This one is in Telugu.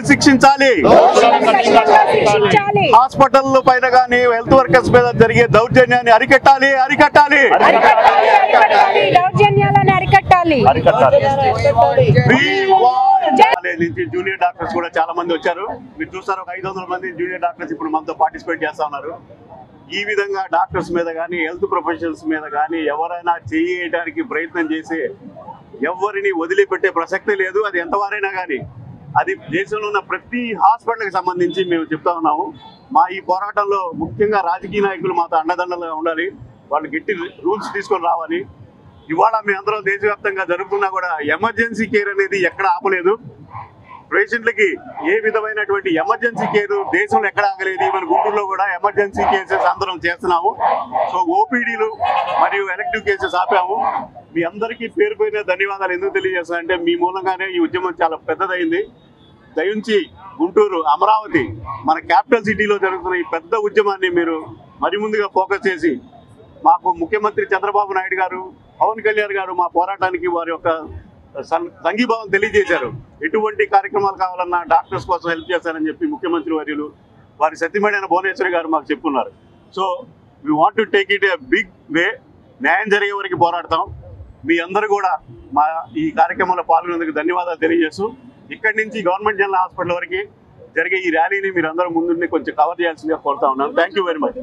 శిక్షించాలి హాస్పిటల్ పైన గానీ హెల్త్ వర్కర్స్ మీద జరిగే దౌర్జన్యాన్ని అరికట్టాలి నుంచి జూనియర్ డాక్టర్స్ కూడా చాలా మంది వచ్చారు. మీరు చూస్తారు, ఒక 500 మంది జూనియర్ డాక్టర్స్ ఇప్పుడు మనతో పార్టిసిపేట్ చేస్తా ఉన్నారు. ఈ విధంగా డాక్టర్స్ మీద కానీ హెల్త్ ప్రొఫెషనల్స్ మీద కానీ ఎవరైనా చేయడానికి ప్రయత్నం చేసి ఎవరిని వదిలిపెట్టే ప్రసక్తే లేదు. అది ఎంతవారైనా కానీ అది దేశంలో ఉన్న ప్రతి హాస్పిటల్కి సంబంధించి మేము చెప్తా ఉన్నాము. మా ఈ పోరాటంలో ముఖ్యంగా రాజకీయ నాయకులు మాతో అండదండలుగా ఉండాలి. వాళ్ళు గట్టి రూల్స్ తీసుకొని రావాలి. ఇవాళ మేమందరం దేశవ్యాప్తంగా జరుపుకున్నా కూడా ఎమర్జెన్సీ కేర్ అనేది ఎక్కడ ఆపలేదు. పేషెంట్లకి ఏ విధమైనటువంటి ఎమర్జెన్సీ కేర్ దేశంలో ఎక్కడ ఆగలేదు. ఈవెన్ గుంటూరులో కూడా ఎమర్జెన్సీ కేసెస్ అందరం చేస్తున్నాము. సో ఓపీడీలు మరియు ఎలక్టివ్ కేసెస్ ఆపాము. మీ అందరికీ పేరు పోయిన ధన్యవాదాలు ఎందుకు తెలియజేస్తానంటే మీ మూలంగానే ఈ ఉద్యమం చాలా పెద్దదైంది. దయించి గుంటూరు, అమరావతి మన క్యాపిటల్ సిటీలో జరుగుతున్న ఈ పెద్ద ఉద్యమాన్ని మీరు మరి ముందుగా ఫోకస్ చేసి మాకు ముఖ్యమంత్రి చంద్రబాబు నాయుడు గారు, పవన్ కళ్యాణ్ గారు మా పోరాటానికి వారి యొక్క సంఘీభావం తెలియజేశారు. ఎటువంటి కార్యక్రమాలు కావాలన్నా డాక్టర్స్ కోసం హెల్ప్ చేస్తారని చెప్పి ముఖ్యమంత్రి వర్యులు వారి సత్యమైన భువనేశ్వరి గారు మాకు చెప్పుకున్నారు. So we want to take it a big way. న్యాయం జరిగే వరకు పోరాడతాం. మీ అందరూ కూడా మా ఈ కార్యక్రమంలో పాల్గొనేందుకు ధన్యవాదాలు తెలియజేస్తూ ఇక్కడి నుంచి గవర్నమెంట్ జనరల్ హాస్పిటల్ వరకు జరిగే ఈ ర్యాలీని మీరు అందరూ ముందుండి కొంచెం కవర్ చేయాల్సిందిగా కోరుతా ఉన్నాను. Thank you very much.